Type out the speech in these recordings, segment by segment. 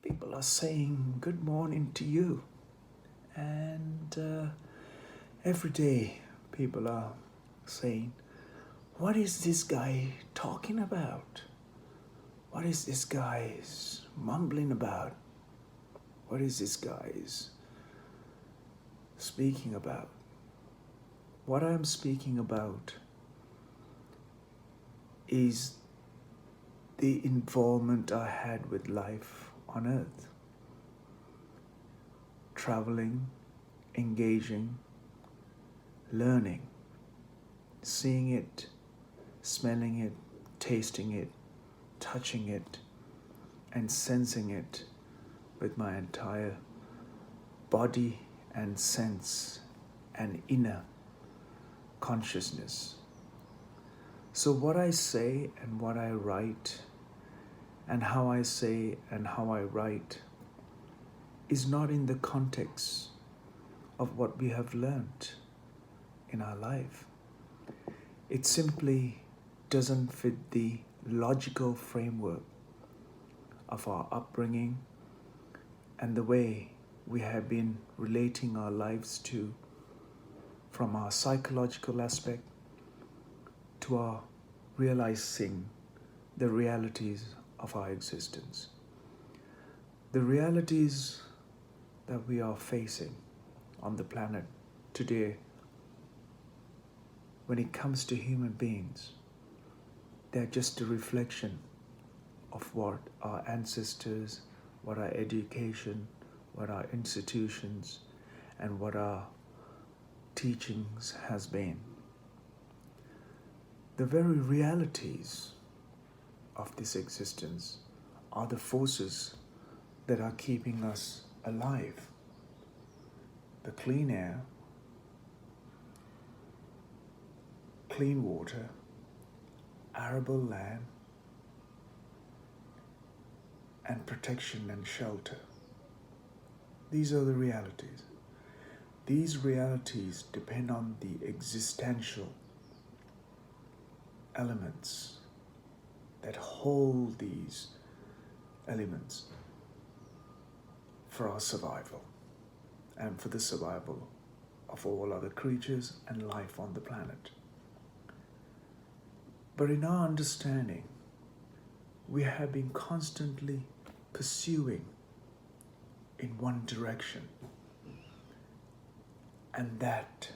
People are saying good morning to you, and every day people are saying, what is this guy talking about? What is this guy's mumbling about? What is this guy's speaking about? What I'm speaking about is the involvement I had with life on earth, traveling, engaging, learning, seeing it, smelling it, tasting it, touching it, and sensing it with my entire body and sense and inner consciousness. So, what I say and what I write, and how I say and how I write, is not in the context of what we have learned in our life. It simply doesn't fit the logical framework of our upbringing and the way we have been relating our lives to, from our psychological aspect to our realizing the realities of our existence. The realities that we are facing on the planet today, when it comes to human beings, they're just a reflection of what our ancestors, what our education, what our institutions, and what our teachings has been. The very realities of this existence are the forces that are keeping us alive. The clean air, clean water, arable land, and protection and shelter. These are the realities. These realities depend on the existential elements that hold these elements for our survival and for the survival of all other creatures and life on the planet. But in our understanding, we have been constantly pursuing in one direction, and that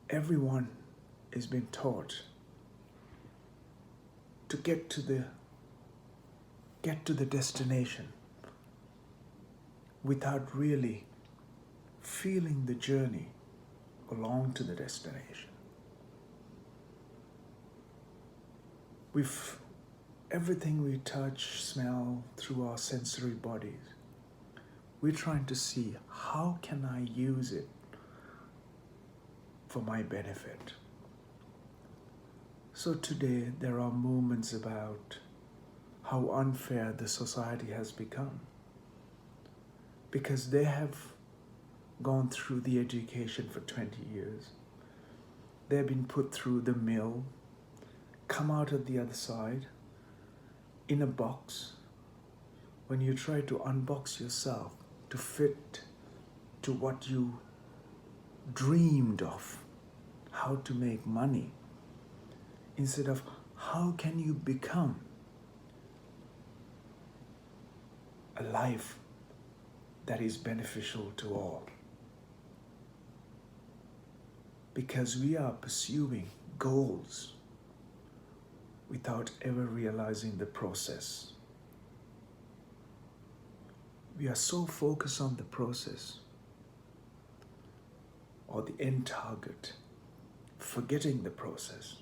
everyone is being taught to get to the destination without really feeling the journey along to the destination. With everything we touch, smell through our sensory bodies, we're trying to see how can I use it for my benefit. So today there are movements about how unfair the society has become, because they have gone through the education for 20 years. They've been put through the mill, come out at the other side in a box. When you try to unbox yourself to fit to what you dreamed of, how to make money, instead of how can you become a life that is beneficial to all. Because we are pursuing goals without ever realizing the process. We are so focused on the process or the end target, forgetting the process.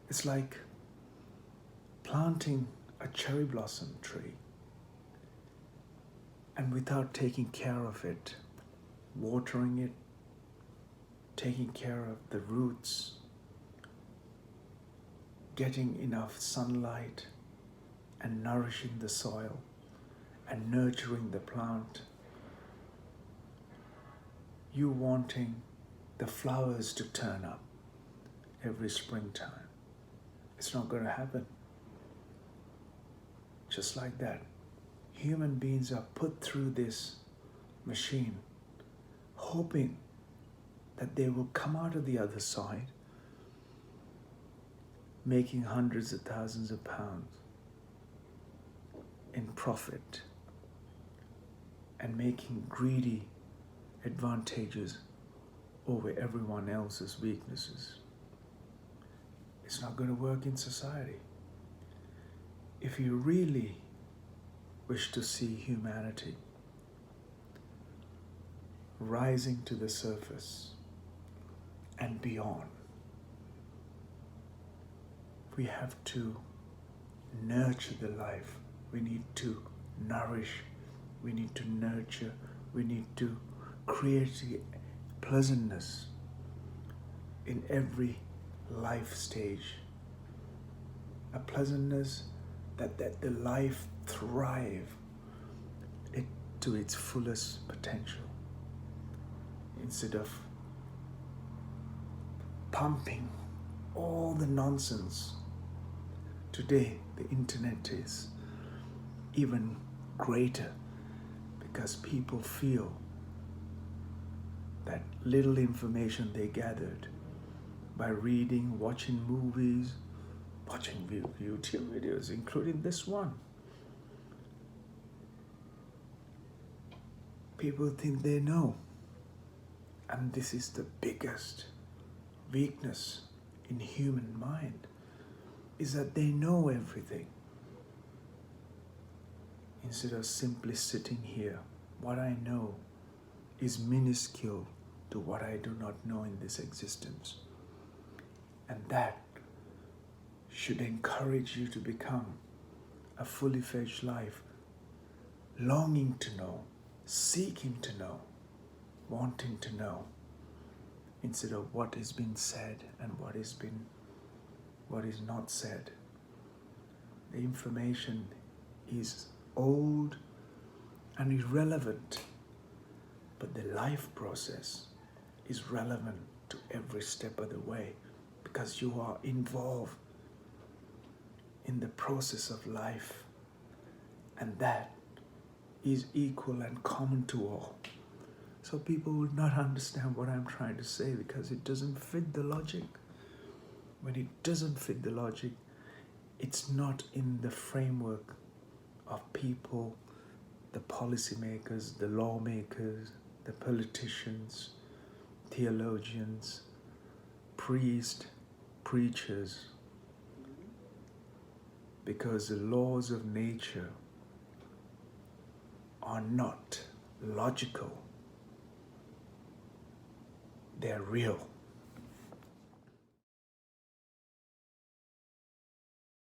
It's like planting a cherry blossom tree and without taking care of it, watering it, taking care of the roots, getting enough sunlight and nourishing the soil and nurturing the plant. You wanting the flowers to turn up every springtime. It's not going to happen. Just like that, human beings are put through this machine, hoping that they will come out of the other side making hundreds of thousands of pounds in profit and making greedy advantages over everyone else's weaknesses. It's not going to work in society. If you really wish to see humanity rising to the surface and beyond, we have to nurture the life. We need to nourish, we need to nurture, we need to create pleasantness in every life stage. A pleasantness that the life thrive to its fullest potential, instead of pumping all the nonsense. Today, the internet is even greater because people feel that little information they gathered by reading, watching movies, watching YouTube videos, including this one. People think they know. And this is the biggest weakness in human mind, is that they know everything. Instead of simply sitting here, what I know is minuscule to what I do not know in this existence. And that should encourage you to become a fully fledged life, longing to know, seeking to know, wanting to know, instead of what has been said and what is not said. The information is old and irrelevant, but the life process is relevant to every step of the way, because you are involved in the process of life, and that is equal and common to all. So people will not understand what I'm trying to say because it doesn't fit the logic. When it doesn't fit the logic, it's not in the framework of people, the policymakers, the lawmakers, the politicians, theologians, priests, preachers, because the laws of nature are not logical. They're real.